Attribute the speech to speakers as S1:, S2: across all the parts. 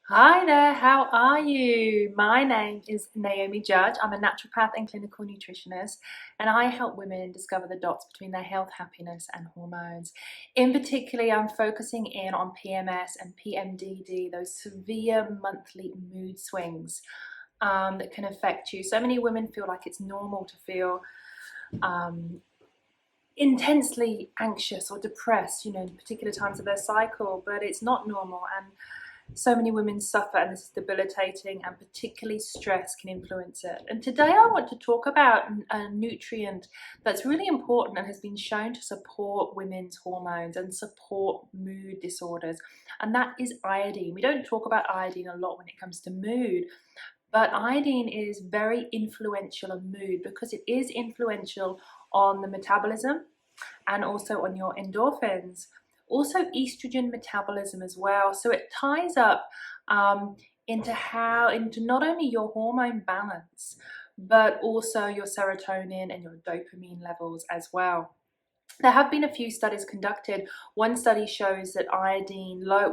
S1: Hi there, how are you? My name is Naomi Judge. I'm a naturopath and clinical nutritionist, and I help women discover the dots between their health, happiness, and hormones. In particular, I'm focusing in on PMS and PMDD, those severe monthly mood swings that can affect you. So many women feel like it's normal to feel um, intensely anxious or depressed, in particular times of their cycle, but it's not normal. And so many women suffer, and this is debilitating, and particularly stress can influence it. And today I want to talk about a nutrient that's really important and has been shown to support women's hormones and support mood disorders, and that is iodine. We don't talk about iodine a lot when it comes to mood, but iodine is very influential on mood because it is influential on the metabolism and also on your endorphins. Also estrogen metabolism as well. So it ties up into not only your hormone balance, but also your serotonin and your dopamine levels as well. There have been a few studies conducted. One study shows that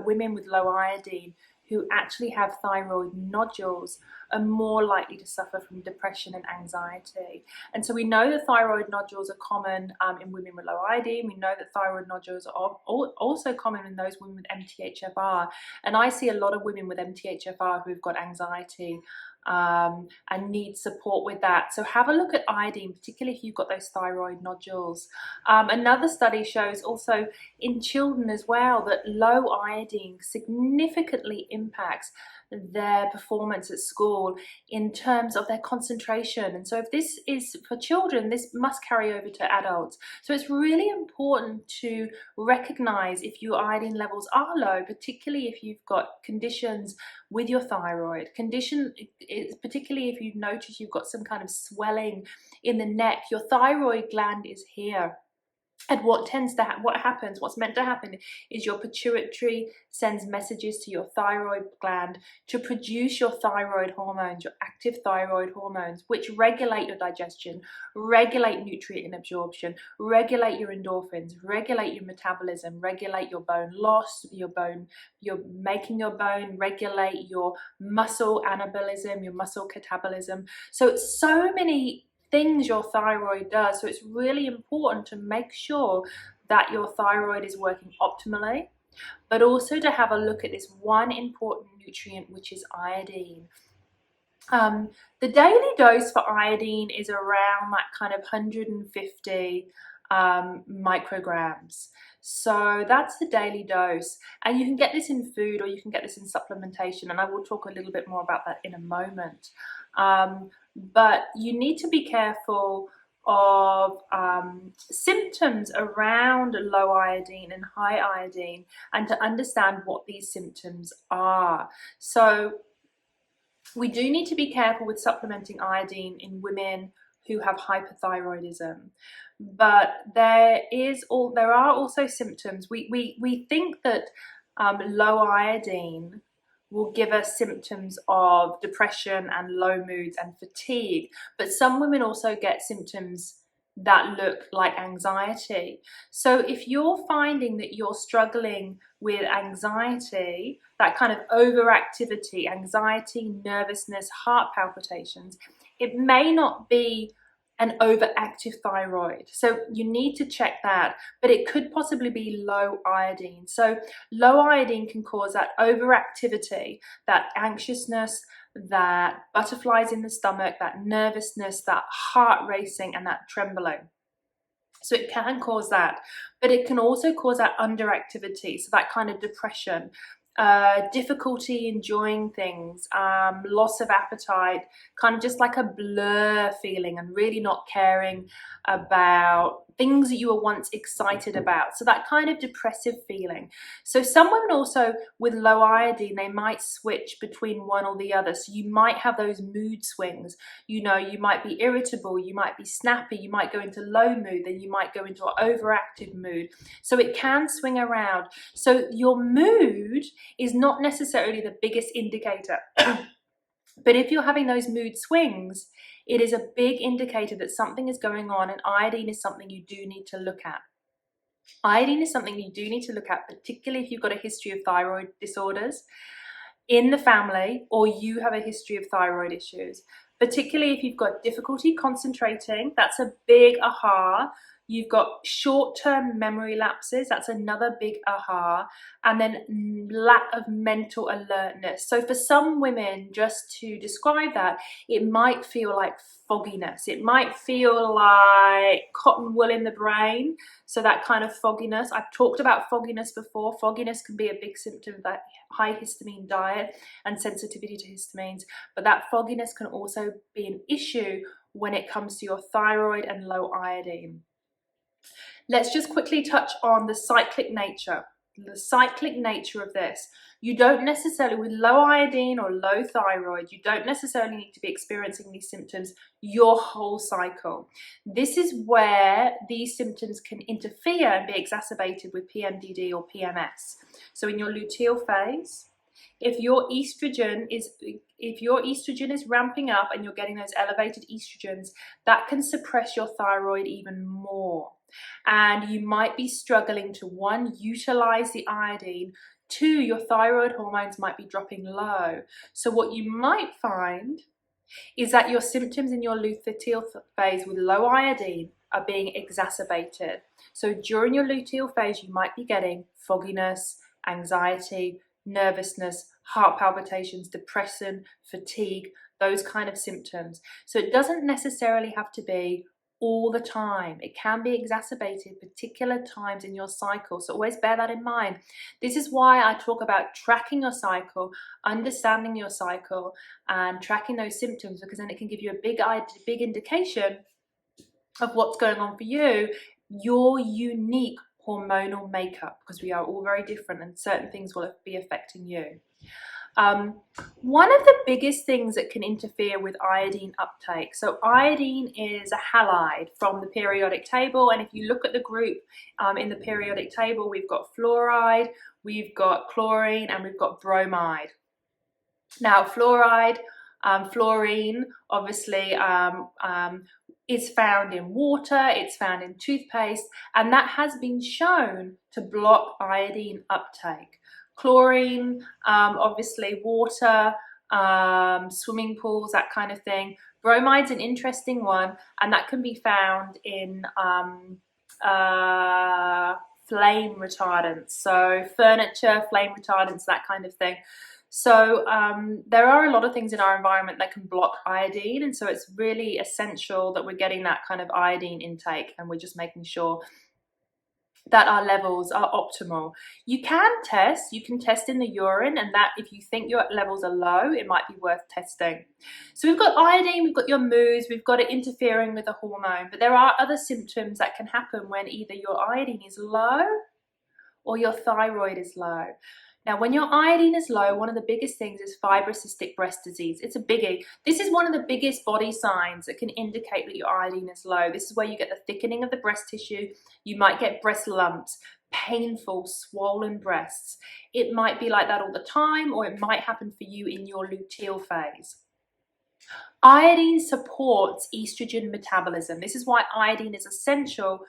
S1: women with low iodine who actually have thyroid nodules are more likely to suffer from depression and anxiety. And so we know that thyroid nodules are common in women with low iodine. We know that thyroid nodules are also common in those women with MTHFR. And I see a lot of women with MTHFR who've got anxiety and need support with that. So have a look at iodine, particularly if you've got those thyroid nodules. Another study shows also in children as well that low iodine significantly impacts their performance at school in terms of their concentration. And so if this is for children, this must carry over to adults. So it's really important to recognize if your iodine levels are low, particularly if you've got conditions with your thyroid condition, particularly if you notice you've got some kind of swelling in the neck. Your thyroid gland is here. And what happens, what's meant to happen is your pituitary sends messages to your thyroid gland to produce your thyroid hormones, your active thyroid hormones, which regulate your digestion, regulate nutrient absorption, regulate your endorphins, regulate your metabolism, regulate your bone loss, you're making your bone, regulate your muscle anabolism, your muscle catabolism. So many things your thyroid does. So it's really important to make sure that your thyroid is working optimally, but also to have a look at this one important nutrient, which is iodine. The daily dose for iodine is around that kind of 150 micrograms. So that's the daily dose, and you can get this in food or you can get this in supplementation, and I will talk a little bit more about that in a moment. But you need to be careful of symptoms around low iodine and high iodine, and to understand what these symptoms are. So we do need to be careful with supplementing iodine in women who have hyperthyroidism, but there are also symptoms. We think that low iodine will give us symptoms of depression and low moods and fatigue, but some women also get symptoms that look like anxiety. So if you're finding that you're struggling with anxiety, that kind of overactivity, anxiety, nervousness, heart palpitations, it may not be an overactive thyroid. So you need to check that, but it could possibly be low iodine. So low iodine can cause that overactivity, that anxiousness, that butterflies in the stomach, that nervousness, that heart racing, and that trembling. So it can cause that, but it can also cause that underactivity, so that kind of depression, difficulty enjoying things, loss of appetite, kind of just like a blur feeling and really not caring about things that you were once excited about. So that kind of depressive feeling. So some women also with low iodine, they might switch between one or the other. So you might have those mood swings. You might be irritable, you might be snappy, you might go into low mood, then you might go into an overactive mood. So it can swing around. So your mood is not necessarily the biggest indicator. But if you're having those mood swings, it is a big indicator that something is going on, and iodine is something you do need to look at. Iodine is something you do need to look at, particularly if you've got a history of thyroid disorders. in the family or you have a history of thyroid issues, particularly if you've got difficulty concentrating. That's a big aha. You've got short-term memory lapses. That's another big aha. And then lack of mental alertness. So for some women, just to describe that, it might feel like fogginess. It might feel like cotton wool in the brain. So that kind of fogginess. I've talked about fogginess before. Fogginess can be a big symptom of that high histamine diet and sensitivity to histamines. But that fogginess can also be an issue when it comes to your thyroid and low iodine. Let's just quickly touch on the cyclic nature. The cyclic nature of this. You don't necessarily, with low iodine or low thyroid, you don't necessarily need to be experiencing these symptoms your whole cycle. This is where these symptoms can interfere and be exacerbated with PMDD or PMS. So in your luteal phase, if your estrogen is ramping up and you're getting those elevated estrogens, that can suppress your thyroid even more. And you might be struggling to, one, utilize the iodine, two, your thyroid hormones might be dropping low. So what you might find is that your symptoms in your luteal phase with low iodine are being exacerbated. So during your luteal phase, you might be getting fogginess, anxiety, nervousness, heart palpitations, depression, fatigue, those kind of symptoms. So it doesn't necessarily have to be all the time. It can be exacerbated particular times in your cycle. So always bear that in mind. This is why I talk about tracking your cycle, understanding your cycle, and tracking those symptoms, because then it can give you a big indication of what's going on for you, your unique hormonal makeup, because we are all very different and certain things will be affecting you. One of the biggest things that can interfere with iodine uptake. So iodine is a halide from the periodic table, and if you look at the group in the periodic table, we've got fluoride, we've got chlorine, and we've got bromide. Now fluoride, fluorine, obviously is found in water, it's found in toothpaste, and that has been shown to block iodine uptake. Chlorine, obviously water, swimming pools, that kind of thing. Bromide's an interesting one, and that can be found in flame retardants, so furniture, flame retardants, that kind of thing. So there are a lot of things in our environment that can block iodine, and so it's really essential that we're getting that kind of iodine intake, and we're just making sure that our levels are optimal. You can test in the urine, and that if you think your levels are low, it might be worth testing. So we've got iodine, we've got your moods, we've got it interfering with the hormone, but there are other symptoms that can happen when either your iodine is low or your thyroid is low. Now, when your iodine is low, one of the biggest things is fibrocystic breast disease. It's a biggie. This is one of the biggest body signs that can indicate that your iodine is low. This is where you get the thickening of the breast tissue. You might get breast lumps, painful, swollen breasts. It might be like that all the time, or it might happen for you in your luteal phase. Iodine supports estrogen metabolism. This is why iodine is essential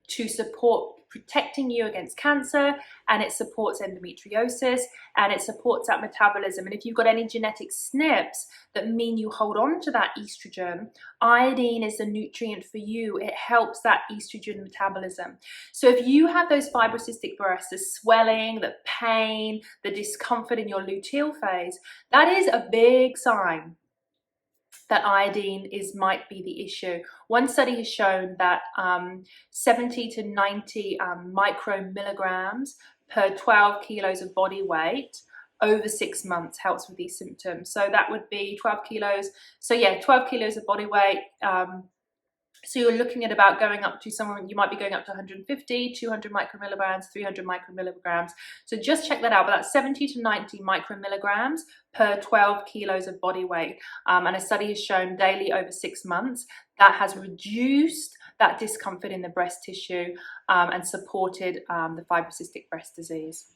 S1: to support protecting you against cancer, and it supports endometriosis, and it supports that metabolism. And if you've got any genetic SNPs that mean you hold on to that estrogen, iodine is the nutrient for you. It helps that estrogen metabolism. So if you have those fibrocystic breasts, the swelling, the pain, the discomfort in your luteal phase, that is a big sign that iodine might be the issue. One study has shown that 70 to 90 micromilligrams per 12 kilos of body weight over 6 months helps with these symptoms. So that would be 12 kilos. So yeah, 12 kilos of body weight. So you're looking at about going up to somewhere, you might be going up to 150, 200 micromilligrams, 300 micromilligrams. So just check that out. But that's 70 to 90 micromilligrams per 12 kilos of body weight. And a study has shown daily over 6 months that has reduced that discomfort in the breast tissue and supported the fibrocystic breast disease.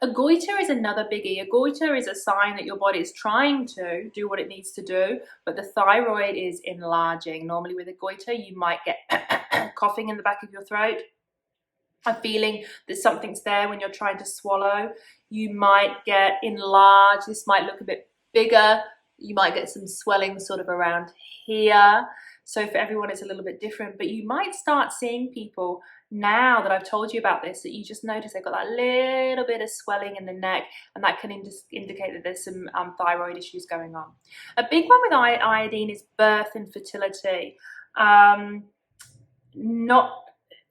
S1: A goiter is another biggie. A goiter is a sign that your body is trying to do what it needs to do, but the thyroid is enlarging. Normally with a goiter, you might get coughing in the back of your throat. a feeling that something's there when you're trying to swallow. You might get enlarged. This might look a bit bigger. You might get some swelling sort of around here. So for everyone, it's a little bit different, but you might start seeing people now that I've told you about this, that you just notice they've got that little bit of swelling in the neck, and that can indicate that there's some thyroid issues going on. A big one with iodine is birth infertility. Not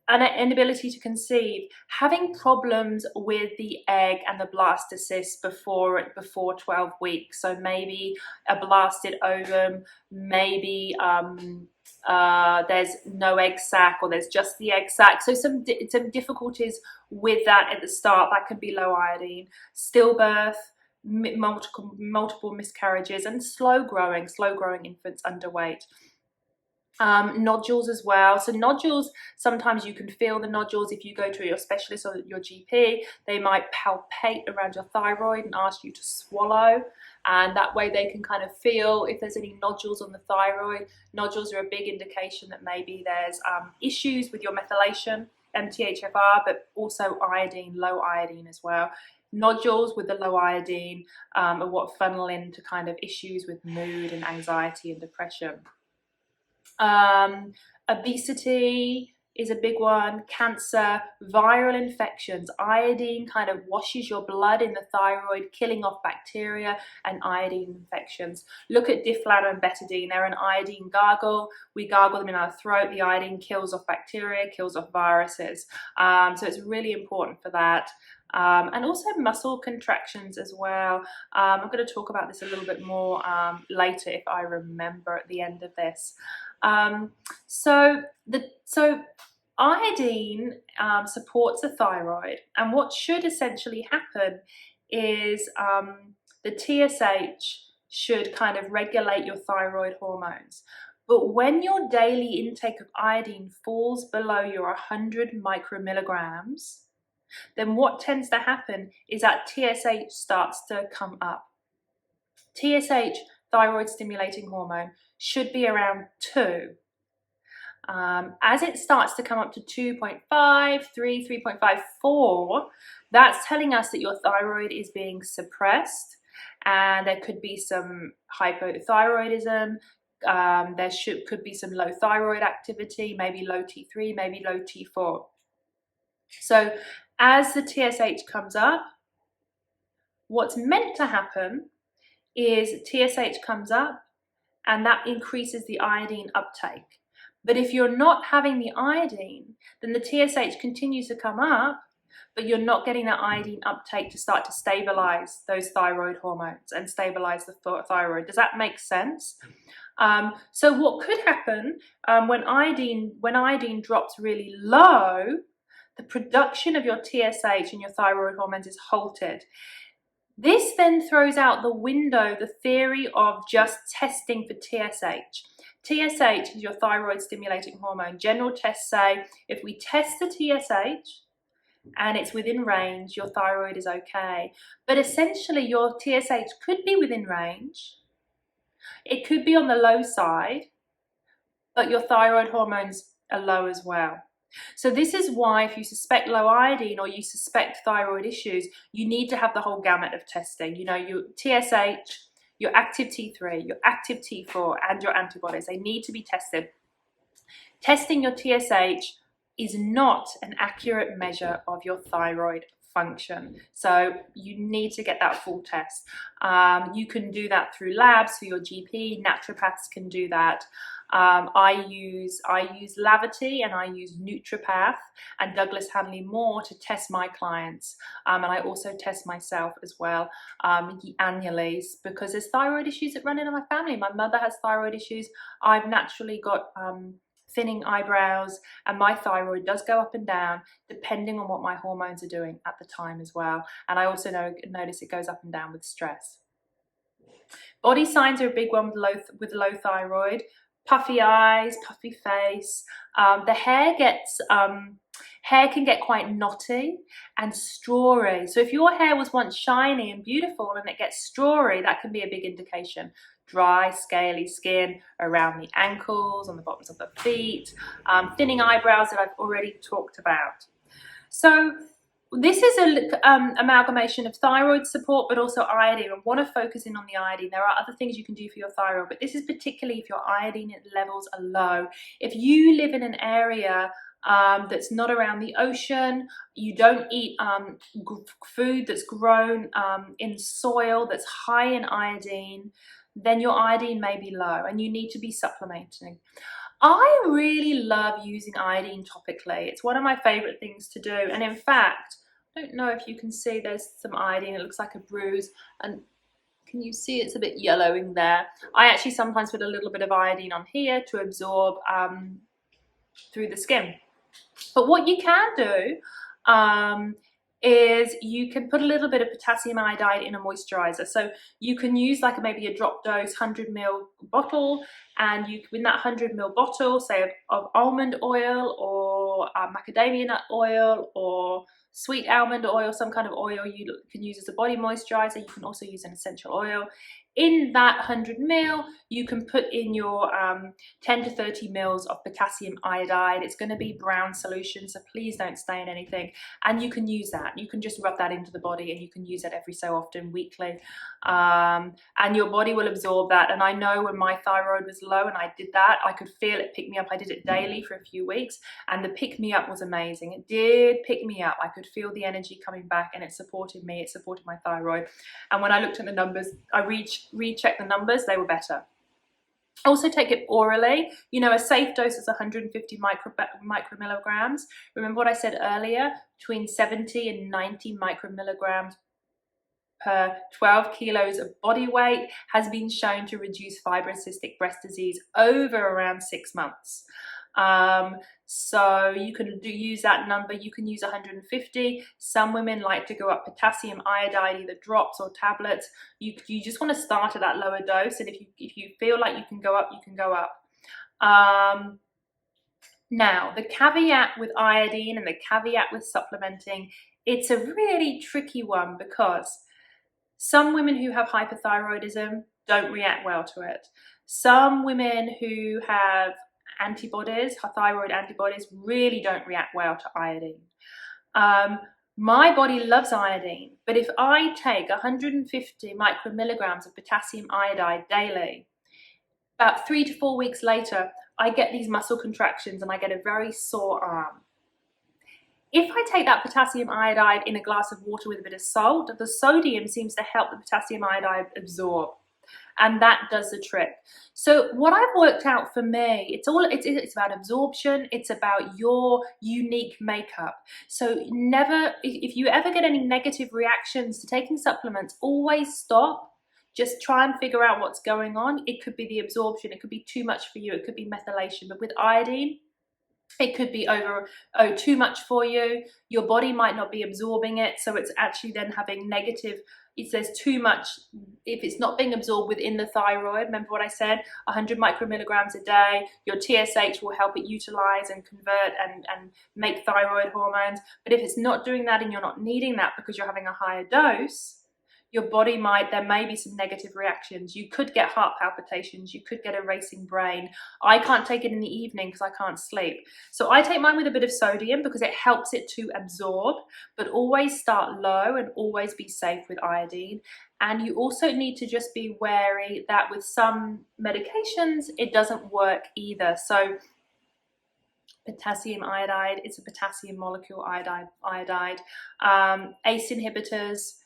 S1: an inability to conceive, having problems with the egg and the blastocyst before 12 weeks. So maybe a blasted ovum, maybe there's no egg sac, or there's just the egg sac. So some difficulties with that at the start. That can be low iodine, stillbirth, multiple miscarriages, and slow growing infants underweight. Nodules as well. So nodules, sometimes you can feel the nodules if you go to your specialist or your GP. They might palpate around your thyroid and ask you to swallow, and that way they can kind of feel if there's any nodules on the thyroid. Nodules are a big indication that maybe there's issues with your methylation, MTHFR, but also iodine, low iodine as well. Nodules with the low iodine are what funnel into kind of issues with mood and anxiety and depression. Obesity is a big one, cancer, viral infections. Iodine kind of washes your blood in the thyroid, killing off bacteria and iodine infections. Look at diflan and betadine. They're an iodine gargle. We gargle them in our throat. The iodine kills off bacteria, kills off viruses. So it's really important for that. And also muscle contractions as well. I'm going to talk about this a little bit more later if I remember at the end of this. So iodine supports the thyroid, and what should essentially happen is the TSH should kind of regulate your thyroid hormones. But when your daily intake of iodine falls below your 100 micromilligrams, then what tends to happen is that TSH starts to come up. TSH, thyroid stimulating hormone, should be around 2. As it starts to come up to 2.5, 3, 3.5, 4, that's telling us that your thyroid is being suppressed, and there could be some hyperthyroidism. There could be some low thyroid activity, maybe low T3, maybe low T4. So as the TSH comes up, what's meant to happen is TSH comes up and that increases the iodine uptake. But if you're not having the iodine, then the TSH continues to come up, but you're not getting that iodine uptake to start to stabilize those thyroid hormones and stabilize the thyroid. Does that make sense? So what could happen when iodine drops really low, the production of your TSH and your thyroid hormones is halted. This then throws out the window the theory of just testing for TSH. TSH is your thyroid stimulating hormone. General tests say if we test the TSH and it's within range, your thyroid is okay. But essentially your TSH could be within range. It could be on the low side, but your thyroid hormones are low as well. So this is why if you suspect low iodine or you suspect thyroid issues, you need to have the whole gamut of testing. You know, your TSH, your active T3, your active T4, and your antibodies. They need to be tested. Testing your TSH is not an accurate measure of your thyroid function. So you need to get that full test. You can do that through labs for your GP. Naturopaths can do that. I use Lavity and I use Nutripath and Douglas Hanley Moore to test my clients, and I also test myself as well annually, because there's thyroid issues that run in my family. My mother has thyroid issues. I've naturally got thinning eyebrows, and my thyroid does go up and down depending on what my hormones are doing at the time as well. And I also notice it goes up and down with stress. Body signs are a big one with low thyroid. Puffy eyes, puffy face. The hair can get quite knotty and strawy. So if your hair was once shiny and beautiful and it gets strawy, that can be a big indication. Dry, scaly skin around the ankles, on the bottoms of the feet, thinning eyebrows that I've already talked about. So this is a amalgamation of thyroid support, but also iodine. I want to focus in on the iodine. There are other things you can do for your thyroid, but this is particularly if your iodine levels are low. If you live in an area that's not around the ocean, you don't eat food that's grown in soil that's high in iodine, then your iodine may be low and you need to be supplementing. I really love using iodine topically. It's one of my favorite things to do. And in fact, I don't know if you can see there's some iodine. It looks like a bruise. And can you see it's a bit yellowing there? I actually sometimes put a little bit of iodine on here to absorb through the skin. But what you can do is you can put a little bit of potassium iodide in a moisturizer. So you can use like maybe a drop dose 100ml bottle, and you in that 100ml bottle, say of almond oil or macadamia nut oil or sweet almond oil, some kind of oil you can use as a body moisturizer. You can also use an essential oil. In that 100ml, you can put in your 10 to 30 mils of potassium iodide. It's going to be brown solution, so please don't stain anything. And you can use that. You can just rub that into the body, and you can use it every so often, weekly. And your body will absorb that. And I know when my thyroid was low and I did that, I could feel it pick me up. I did it daily for a few weeks, and the pick me up was amazing. It did pick me up. I could feel the energy coming back, and it supported me. It supported my thyroid. And when I looked at the numbers, I rechecked the numbers, they were better. Also take it orally. You know, a safe dose is 150 micromilligrams. Remember what I said earlier, between 70 and 90 micromilligrams per 12 kilos of body weight has been shown to reduce fibrocystic breast disease over around 6 months. So you can use that number. You can use 150. Some women like to go up potassium iodide, either drops or tablets. You just want to start at that lower dose, and if you feel like you can go up, you can go up. Now, the caveat with iodine and the caveat with supplementing, it's a really tricky one, because some women who have hyperthyroidism don't react well to it. Some women who have antibodies, thyroid antibodies, really don't react well to iodine. My body loves iodine, but if I take 150 micromilligrams of potassium iodide daily, about 3 to 4 weeks later, I get these muscle contractions and I get a very sore arm. If I take that potassium iodide in a glass of water with a bit of salt, the sodium seems to help the potassium iodide absorb. And that does the trick. So what I've worked out for me, it's about absorption. It's about your unique makeup. So never, if you ever get any negative reactions to taking supplements, always stop. Just try and figure out what's going on. It could be the absorption. It could be too much for you. It could be methylation. But with iodine, it could be too much for you. Your body might not be absorbing it, so it's actually then having negative. If there's too much, if it's not being absorbed within the thyroid, remember what I said, 100 micromilligrams a day, your TSH will help it utilize and convert and make thyroid hormones. But if it's not doing that and you're not needing that because you're having a higher dose, your body there may be some negative reactions. You could get heart palpitations. You could get a racing brain. I can't take it in the evening because I can't sleep. So I take mine with a bit of sodium because it helps it to absorb, but always start low and always be safe with iodine. And you also need to just be wary that with some medications, it doesn't work either. So potassium iodide, it's a potassium molecule, iodide. ACE inhibitors,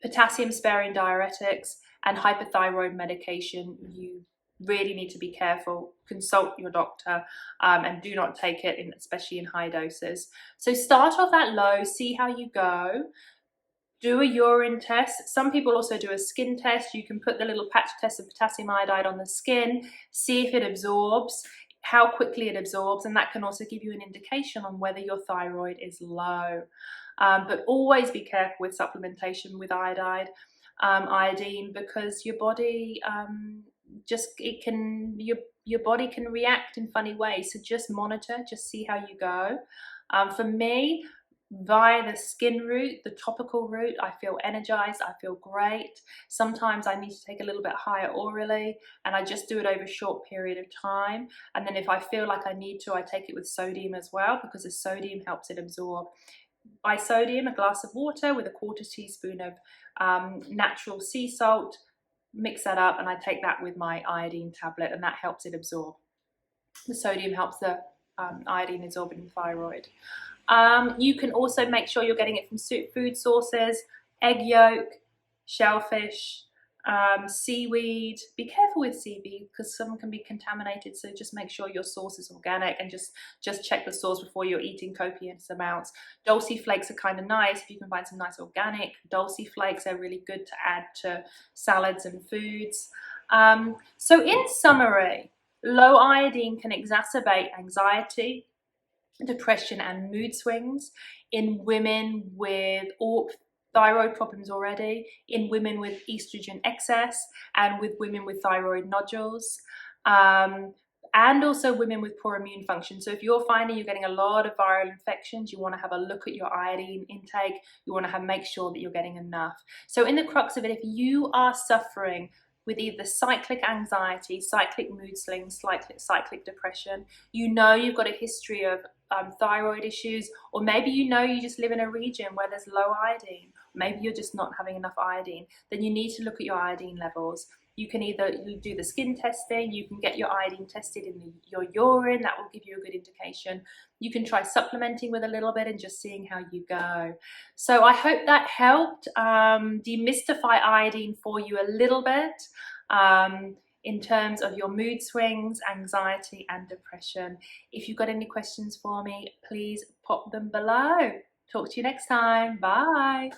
S1: potassium sparing diuretics, and hyperthyroid medication, you really need to be careful. Consult your doctor and do not take it, especially in high doses. So start off at low, see how you go. Do a urine test. Some people also do a skin test. You can put the little patch test of potassium iodide on the skin, see if it absorbs, how quickly it absorbs, and that can also give you an indication on whether your thyroid is low. But always be careful with supplementation with iodine, because your body your body can react in funny ways. So just monitor, just see how you go. For me, via the skin route, the topical route, I feel energized, I feel great. Sometimes I need to take a little bit higher orally, and I just do it over a short period of time. And then if I feel like I need to, I take it with sodium as well, because the sodium helps it absorb. by sodium, a glass of water with a 1/4 teaspoon of natural sea salt. Mix that up, and I take that with my iodine tablet, and that helps it absorb. The sodium helps the iodine absorb in the thyroid. You can also make sure you're getting it from food sources: egg yolk, shellfish, seaweed. Be careful with seaweed because some can be contaminated, so just make sure your source is organic, and just check the source before you're eating copious amounts. Dulse flakes are kind of nice if you can find some nice organic dulse flakes. They're really good to add to salads and foods. So in summary, low iodine can exacerbate anxiety, depression and mood swings in women with thyroid problems already, in women with estrogen excess, and with women with thyroid nodules, and also women with poor immune function. So if you're finding you're getting a lot of viral infections, you want to have a look at your iodine intake. You want to make sure that you're getting enough. So in the crux of it, if you are suffering with either cyclic anxiety, cyclic mood swings, cyclic depression, you know you've got a history of thyroid issues, or maybe you know you just live in a region where there's low iodine, maybe you're just not having enough iodine, then you need to look at your iodine levels. You can either do the skin testing, you can get your iodine tested in your urine, that will give you a good indication. You can try supplementing with a little bit and just seeing how you go. So I hope that helped demystify iodine for you a little bit in terms of your mood swings, anxiety and depression. If you've got any questions for me, please pop them below. Talk to you next time. Bye.